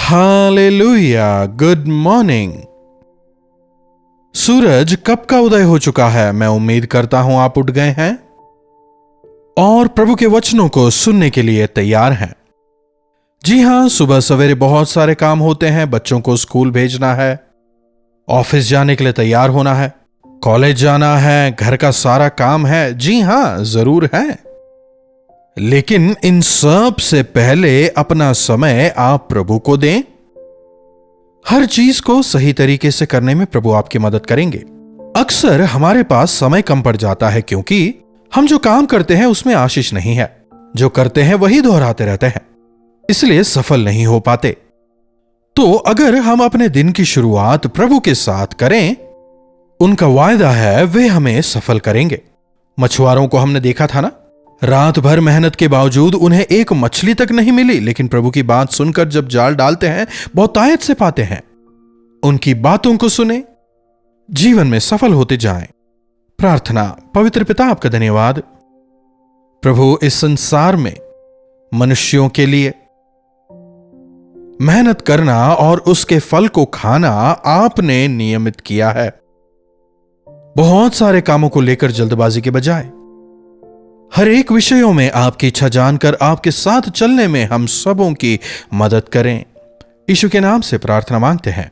Hallelujah, good morning. सूरज कब का उदय हो चुका है। मैं उम्मीद करता हूं आप उठ गए हैं और प्रभु के वचनों को सुनने के लिए तैयार हैं। जी हां, सुबह सवेरे बहुत सारे काम होते हैं। बच्चों को स्कूल भेजना है, ऑफिस जाने के लिए तैयार होना है, कॉलेज जाना है, घर का सारा काम है। जी हां, जरूर है। लेकिन इन सब से पहले अपना समय आप प्रभु को दें। हर चीज को सही तरीके से करने में प्रभु आपकी मदद करेंगे। अक्सर हमारे पास समय कम पड़ जाता है क्योंकि हम जो काम करते हैं उसमें आशीष नहीं है। जो करते हैं वही दोहराते रहते हैं, इसलिए सफल नहीं हो पाते। तो अगर हम अपने दिन की शुरुआत प्रभु के साथ करें, उनका वायदा है वे हमें सफल करेंगे। मछुआरों को हमने देखा था ना, रात भर मेहनत के बावजूद उन्हें एक मछली तक नहीं मिली, लेकिन प्रभु की बात सुनकर जब जाल डालते हैं बहुतायत से पाते हैं। उनकी बातों को सुने, जीवन में सफल होते जाएं। प्रार्थना। पवित्र पिता, आपका धन्यवाद प्रभु, इस संसार में मनुष्यों के लिए मेहनत करना और उसके फल को खाना आपने नियमित किया है। बहुत सारे कामों को लेकर जल्दबाजी के बजाय हर एक विषयों में आपकी इच्छा जानकर आपके साथ चलने में हम सबों की मदद करें। यीशु के नाम से प्रार्थना मांगते हैं,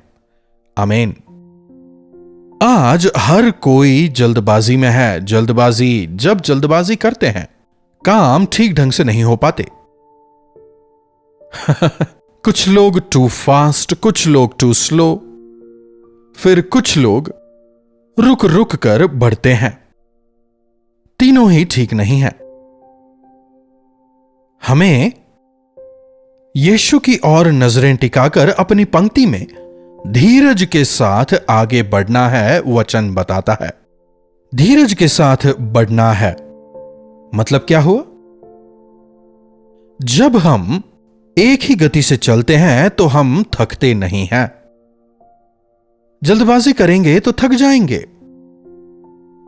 आमीन। आज हर कोई जल्दबाजी में है। जब जल्दबाजी करते हैं, काम ठीक ढंग से नहीं हो पाते। कुछ लोग टू फास्ट, कुछ लोग टू स्लो, फिर कुछ लोग रुक रुक कर बढ़ते हैं। तीनों ही ठीक नहीं है। हमें यीशु की ओर नजरें टिकाकर अपनी पंक्ति में धीरज के साथ आगे बढ़ना है। वचन बताता है धीरज के साथ बढ़ना है। मतलब क्या हुआ? जब हम एक ही गति से चलते हैं तो हम थकते नहीं हैं। जल्दबाजी करेंगे तो थक जाएंगे।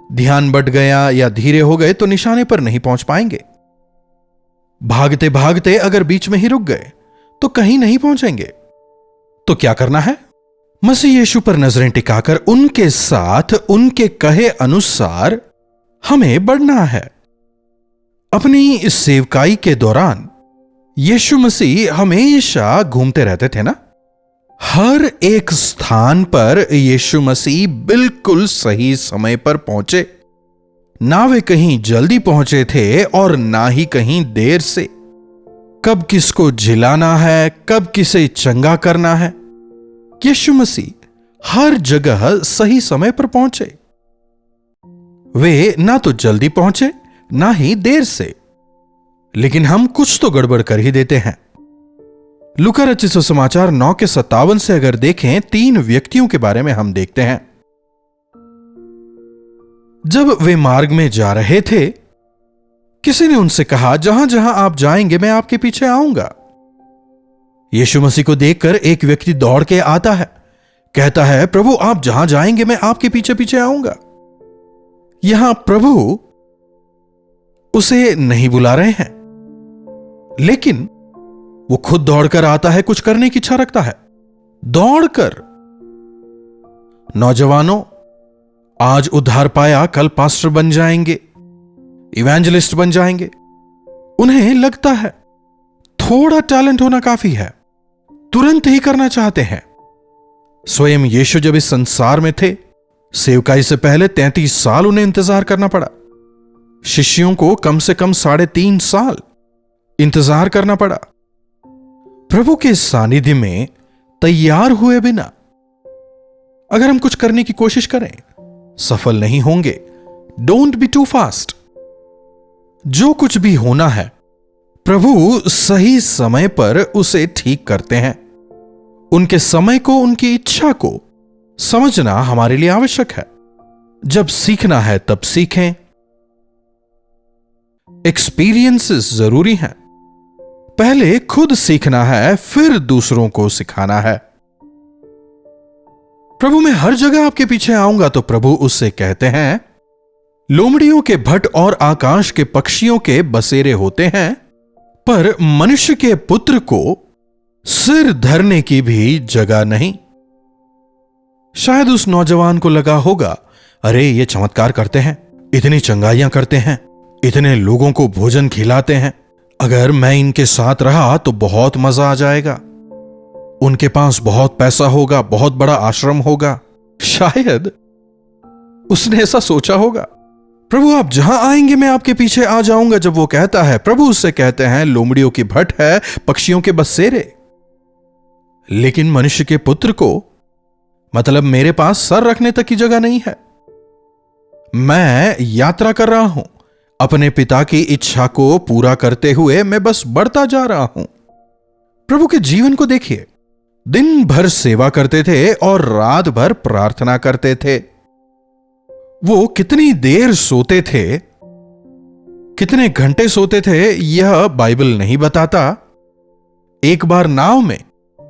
ध्यान बढ़ गया या धीरे हो गए तो निशाने पर नहीं पहुंच पाएंगे। भागते भागते अगर बीच में ही रुक गए तो कहीं नहीं पहुंचेंगे। तो क्या करना है? मसीह यीशु पर नजरें टिकाकर उनके साथ उनके कहे अनुसार हमें बढ़ना है। अपनी इस सेवकाई के दौरान यीशु मसीह हमेशा घूमते रहते थे ना। हर एक स्थान पर यीशु मसीह बिल्कुल सही समय पर पहुंचे। ना वे कहीं जल्दी पहुंचे थे और ना ही कहीं देर से। कब किसको झिलाना है, कब किसे चंगा करना है, यीशु मसीह हर जगह सही समय पर पहुंचे। वे ना तो जल्दी पहुंचे ना ही देर से। लेकिन हम कुछ तो गड़बड़ कर ही देते हैं। लूका रचित सुसमाचार 9 के 57 से अगर देखें, 3 व्यक्तियों के बारे में हम देखते हैं। जब वे मार्ग में जा रहे थे, किसी ने उनसे कहा, जहां जहां आप जाएंगे मैं आपके पीछे आऊंगा। यीशु मसीह को देखकर एक व्यक्ति दौड़ के आता है, कहता है, प्रभु आप जहां जाएंगे मैं आपके पीछे पीछे आऊंगा। यहां प्रभु उसे नहीं बुला रहे हैं, लेकिन वो खुद दौड़कर आता है, कुछ करने की इच्छा रखता है। दौड़कर, नौजवानों आज उद्धार पाया, कल पास्टर बन जाएंगे, इवेंजलिस्ट बन जाएंगे। उन्हें लगता है थोड़ा टैलेंट होना काफी है, तुरंत ही करना चाहते हैं। स्वयं यीशु जब इस संसार में थे, सेवकाई से पहले 33 साल उन्हें इंतजार करना पड़ा। शिष्यों को कम से कम 3.5 साल इंतजार करना पड़ा। प्रभु के सानिध्य में तैयार हुए बिना अगर हम कुछ करने की कोशिश करें, सफल नहीं होंगे। Don't be too fast. जो कुछ भी होना है, प्रभु सही समय पर उसे ठीक करते हैं। उनके समय को, उनकी इच्छा को समझना हमारे लिए आवश्यक है। जब सीखना है तब सीखें। एक्सपीरियंसेस जरूरी हैं। पहले खुद सीखना है, फिर दूसरों को सिखाना है। प्रभु मैं हर जगह आपके पीछे आऊंगा, तो प्रभु उससे कहते हैं, लोमड़ियों के भट्ट और आकाश के पक्षियों के बसेरे होते हैं, पर मनुष्य के पुत्र को सिर धरने की भी जगह नहीं। शायद उस नौजवान को लगा होगा, अरे ये चमत्कार करते हैं, इतनी चंगाइयां करते हैं, इतने लोगों को भोजन खिलाते हैं, अगर मैं इनके साथ रहा तो बहुत मजा आ जाएगा, उनके पास बहुत पैसा होगा, बहुत बड़ा आश्रम होगा। शायद उसने ऐसा सोचा होगा। प्रभु आप जहां आएंगे मैं आपके पीछे आ जाऊंगा। जब वो कहता है, प्रभु उससे कहते हैं, लोमड़ियों की भट्ट है, पक्षियों के बसेरे, लेकिन मनुष्य के पुत्र को, मतलब मेरे पास सर रखने तक की जगह नहीं है। मैं यात्रा कर रहा हूं, अपने पिता की इच्छा को पूरा करते हुए मैं बस बढ़ता जा रहा हूं। प्रभु के जीवन को देखिए, दिन भर सेवा करते थे और रात भर प्रार्थना करते थे। वो कितनी देर सोते थे, कितने घंटे सोते थे, यह बाइबल नहीं बताता। एक बार नाव में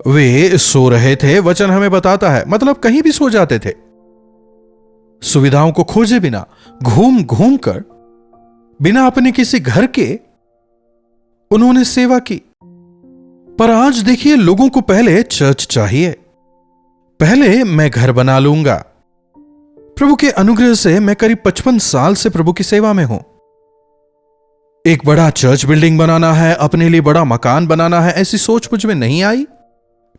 वे सो रहे थे, वचन हमें बताता है, मतलब कहीं भी सो जाते थे, सुविधाओं को खोजे बिना, घूम घूम कर, बिना अपने किसी घर के उन्होंने सेवा की। पर आज देखिए, लोगों को पहले चर्च चाहिए, पहले मैं घर बना लूंगा। प्रभु के अनुग्रह से मैं करीब 55 साल से प्रभु की सेवा में हूं। एक बड़ा चर्च बिल्डिंग बनाना है, अपने लिए बड़ा मकान बनाना है, ऐसी सोच मुझ में नहीं आई,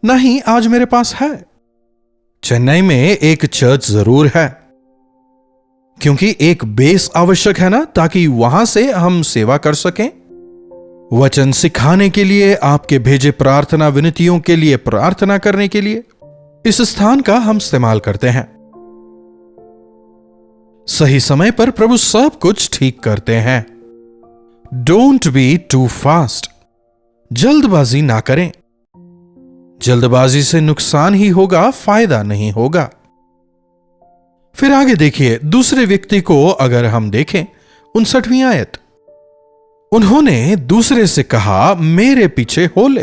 नहीं आज मेरे पास है। चेन्नई में एक चर्च जरूर है, क्योंकि एक बेस आवश्यक है ना, ताकि वहां से हम सेवा कर सकें। वचन सिखाने के लिए, आपके भेजे प्रार्थना विनतियों के लिए, प्रार्थना करने के लिए इस स्थान का हम इस्तेमाल करते हैं। सही समय पर प्रभु सब कुछ ठीक करते हैं। डोंट बी टू फास्ट, जल्दबाजी ना करें। जल्दबाजी से नुकसान ही होगा, फायदा नहीं होगा। फिर आगे देखिए, दूसरे व्यक्ति को अगर हम देखें, 59वीं आयत, उन्होंने दूसरे से कहा, मेरे पीछे हो ले।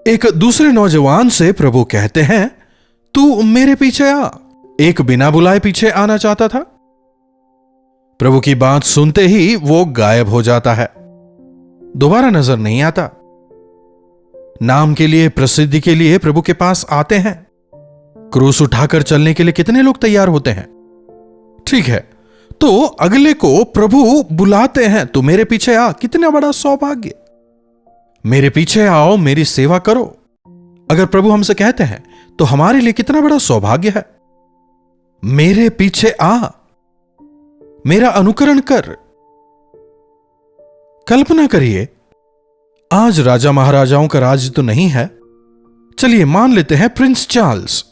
एक दूसरे नौजवान से प्रभु कहते हैं, तू मेरे पीछे आ। एक बिना बुलाए पीछे आना चाहता था। प्रभु की बात सुनते ही वो गायब हो जाता है, दोबारा नजर नहीं आता। नाम के लिए, प्रसिद्धि के लिए प्रभु के पास आते हैं। क्रूस उठाकर चलने के लिए कितने लोग तैयार होते हैं, ठीक है, तो अगले को प्रभु बुलाते हैं, तो मेरे पीछे आ। कितना बड़ा सौभाग्य, मेरे पीछे आओ, मेरी सेवा करो। अगर प्रभु हमसे कहते हैं तो हमारे लिए कितना बड़ा सौभाग्य है। मेरे पीछे आ, मेरा अनुकरण कर। कल्पना करिए, आज राजा महाराजाओं का राज्य तो नहीं है, चलिए मान लेते हैं प्रिंस चार्ल्स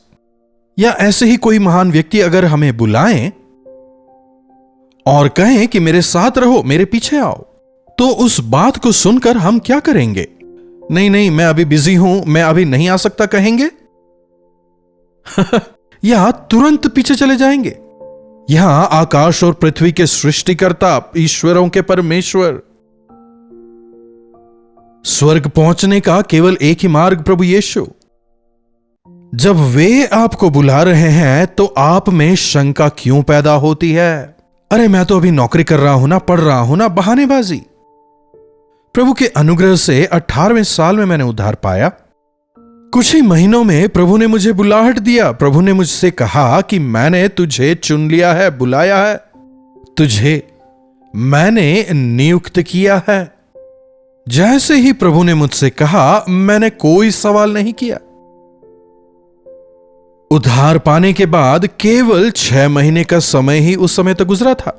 या ऐसे ही कोई महान व्यक्ति अगर हमें बुलाएं और कहें कि मेरे साथ रहो, मेरे पीछे आओ, तो उस बात को सुनकर हम क्या करेंगे? नहीं नहीं, मैं अभी बिजी हूं, मैं अभी नहीं आ सकता कहेंगे या तुरंत पीछे चले जाएंगे? यहां आकाश और पृथ्वी के सृष्टिकर्ता, ईश्वरों के परमेश्वर, स्वर्ग पहुंचने का केवल एक ही मार्ग प्रभु यीशु। जब वे आपको बुला रहे हैं तो आप में शंका क्यों पैदा होती है? अरे मैं तो अभी नौकरी कर रहा हूं ना, पढ़ रहा हूं ना, बहानेबाजी। प्रभु के अनुग्रह से 18वें साल में मैंने उद्धार पाया। कुछ ही महीनों में प्रभु ने मुझे बुलाहट दिया। प्रभु ने मुझसे कहा कि मैंने तुझे चुन लिया है, बुलाया है, तुझे मैंने नियुक्त किया है। जैसे ही प्रभु ने मुझसे कहा, मैंने कोई सवाल नहीं किया। उद्धार पाने के बाद केवल 6 महीने का समय ही उस समय तक गुजरा था।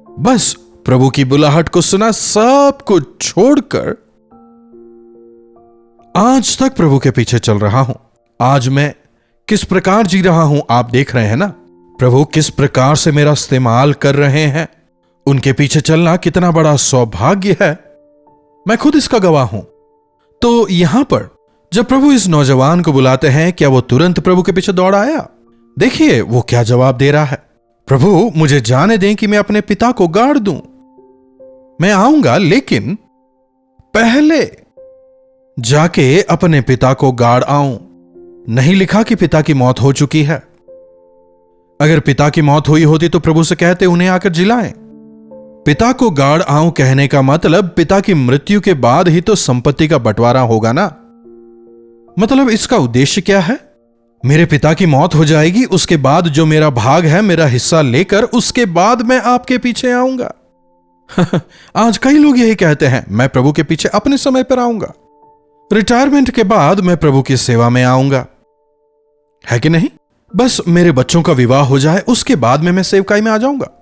बस प्रभु की बुलाहट को सुना, सब कुछ छोड़कर आज तक प्रभु के पीछे चल रहा हूं। आज मैं किस प्रकार जी रहा हूं आप देख रहे हैं ना। प्रभु किस प्रकार से मेरा इस्तेमाल कर रहे हैं। उनके पीछे चलना कितना बड़ा सौभाग्य है, मैं खुद इसका गवाह हूं। तो यहां पर जब प्रभु इस नौजवान को बुलाते हैं, क्या वो तुरंत प्रभु के पीछे दौड़ आया? देखिए वो क्या जवाब दे रहा है, प्रभु मुझे जाने दें कि मैं अपने पिता को गाड़ दूं। मैं आऊंगा, लेकिन पहले जाके अपने पिता को गाड़ आऊं। नहीं लिखा कि पिता की मौत हो चुकी है। अगर पिता की मौत हुई होती तो प्रभु से कहते उन्हें आकर जिलाएं। पिता को गाड़ आऊं कहने का मतलब पिता की मृत्यु के बाद ही तो संपत्ति का बंटवारा होगा ना। मतलब इसका उद्देश्य क्या है? मेरे पिता की मौत हो जाएगी, उसके बाद जो मेरा भाग है, मेरा हिस्सा लेकर उसके बाद मैं आपके पीछे आऊंगा। आज कई लोग यही कहते हैं, मैं प्रभु के पीछे अपने समय पर आऊंगा, रिटायरमेंट के बाद मैं प्रभु की सेवा में आऊंगा, है कि नहीं? बस मेरे बच्चों का विवाह हो जाए, उसके बाद में मैं सेवकाई में आ जाऊंगा।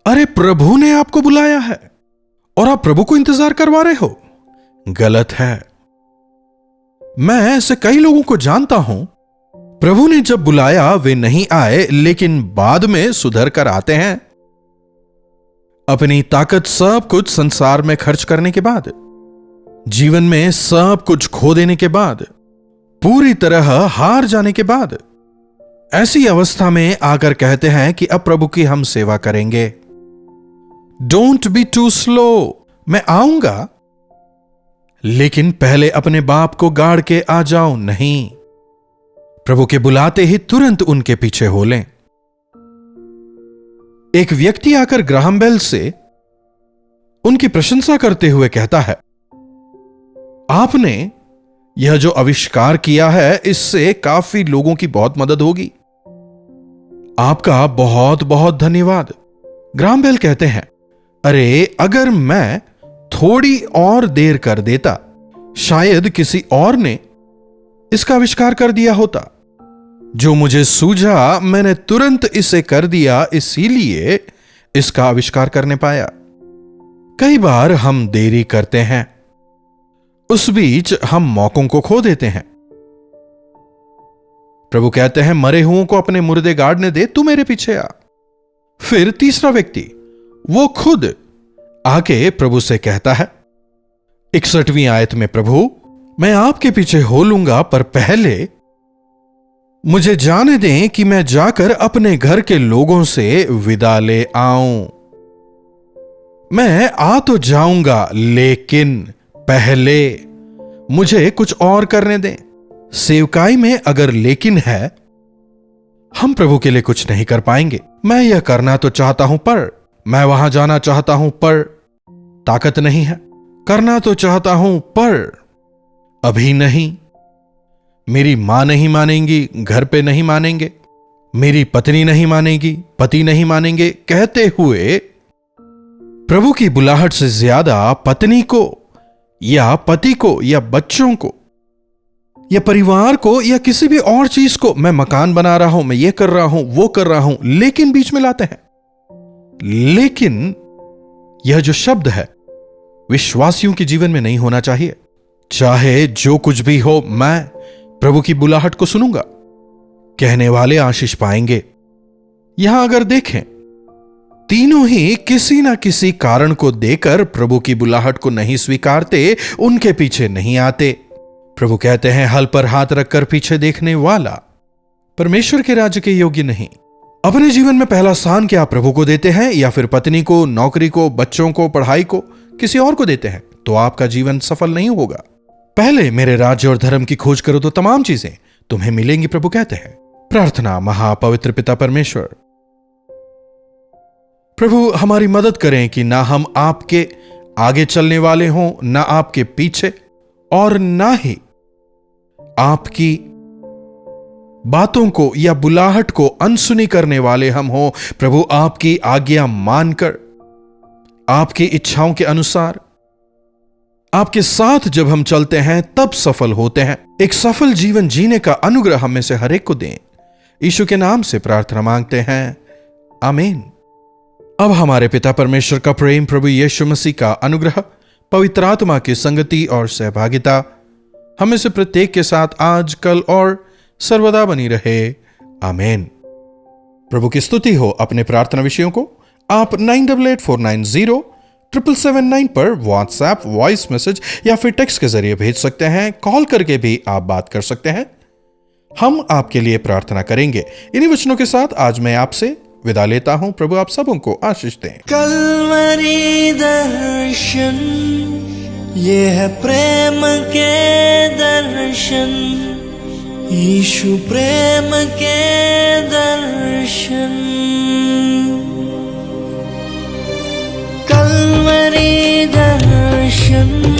अरे प्रभु ने आपको बुलाया है और आप प्रभु को इंतजार करवा रहे हो। गलत है। मैं ऐसे कई लोगों को जानता हूं, प्रभु ने जब बुलाया वे नहीं आए, लेकिन बाद में सुधर कर आते हैं। अपनी ताकत सब कुछ संसार में खर्च करने के बाद, जीवन में सब कुछ खो देने के बाद, पूरी तरह हार जाने के बाद, ऐसी अवस्था में आकर कहते हैं कि अब प्रभु की हम सेवा करेंगे। डोंट बी टू स्लो, मैं आऊंगा, लेकिन पहले अपने बाप को गाड़ के आ जाओ नहीं। प्रभु के बुलाते ही तुरंत उनके पीछे हो लें। एक व्यक्ति आकर ग्राहम बेल से उनकी प्रशंसा करते हुए कहता है, आपने यह जो आविष्कार किया है, इससे काफी लोगों की बहुत मदद होगी। आपका बहुत बहुत धन्यवाद। ग्राहम बेल कहते हैं, अरे अगर मैं थोड़ी और देर कर देता, शायद किसी और ने इसका आविष्कार कर दिया होता। जो मुझे सूझा मैंने तुरंत इसे कर दिया, इसीलिए इसका आविष्कार करने पाया। कई बार हम देरी करते हैं, उस बीच हम मौकों को खो देते हैं। प्रभु कहते हैं, मरे हुओं को अपने मुर्दे गाड़ने दे, तू मेरे पीछे आ। फिर तीसरा व्यक्ति, वो खुद आके प्रभु से कहता है, 61वीं आयत में, प्रभु मैं आपके पीछे हो लूंगा, पर पहले मुझे जाने दें कि मैं जाकर अपने घर के लोगों से विदा ले आऊं। मैं आ तो जाऊंगा, लेकिन पहले मुझे कुछ और करने दें। सेवकाई में अगर लेकिन है, हम प्रभु के लिए कुछ नहीं कर पाएंगे। मैं यह करना तो चाहता हूं, पर मैं वहां जाना चाहता हूं, पर ताकत नहीं है। करना तो चाहता हूं, पर अभी नहीं। मेरी मां नहीं मानेंगी, घर पे नहीं मानेंगे, मेरी पत्नी नहीं मानेगी, पति नहीं मानेंगे, कहते हुए प्रभु की बुलाहट से ज्यादा पत्नी को या पति को या बच्चों को या परिवार को या किसी भी और चीज को, मैं मकान बना रहा हूं, मैं ये कर रहा हूं, वो कर रहा हूं, लेकिन बीच में लाते हैं। लेकिन यह जो शब्द है, विश्वासियों के जीवन में नहीं होना चाहिए। चाहे जो कुछ भी हो, मैं प्रभु की बुलाहट को सुनूंगा। कहने वाले आशीष पाएंगे। यहां अगर देखें, तीनों ही किसी ना किसी कारण को देकर प्रभु की बुलाहट को नहीं स्वीकारते, उनके पीछे नहीं आते। प्रभु कहते हैं, हल पर हाथ रखकर पीछे देखने वाला परमेश्वर के राज्य के योग्य नहीं। अपने जीवन में पहला स्थान क्या प्रभु को देते हैं, या फिर पत्नी को, नौकरी को, बच्चों को, पढ़ाई को, किसी और को देते हैं, तो आपका जीवन सफल नहीं होगा। पहले मेरे राज्य और धर्म की खोज करो तो तमाम चीजें तुम्हें मिलेंगी, प्रभु कहते हैं। प्रार्थना। महापवित्र पिता परमेश्वर, प्रभु हमारी मदद करें कि ना हम आपके आगे चलने वाले हों, ना आपके पीछे, और ना ही आपकी बातों को या बुलाहट को अनसुनी करने वाले हम हों। प्रभु आपकी आज्ञा मानकर, आपकी इच्छाओं के अनुसार आपके साथ जब हम चलते हैं, तब सफल होते हैं। एक सफल जीवन जीने का अनुग्रह हमें से हर एक को दें। यीशु के नाम से प्रार्थना मांगते हैं, आमीन। अब हमारे पिता परमेश्वर का प्रेम, प्रभु यीशु मसीह का अनुग्रह, पवित्र आत्मा की संगति और सहभागिता हमें से प्रत्येक के साथ आज, कल और सर्वदा बनी रहे, आमीन। प्रभु की स्तुति हो। अपने प्रार्थना विषयों को आप 9884907779 पर व्हाट्सएप, वॉइस मैसेज या फिर टेक्स्ट के जरिए भेज सकते हैं। कॉल करके भी आप बात कर सकते हैं, हम आपके लिए प्रार्थना करेंगे। इन्हीं वचनों के साथ आज मैं आपसे विदा लेता हूं। प्रभु आप सबों को आशीष दें। कलवरी दर्शन, ये है प्रेम के दर्शन, यीशु प्रेम के दर्शन। दर्शन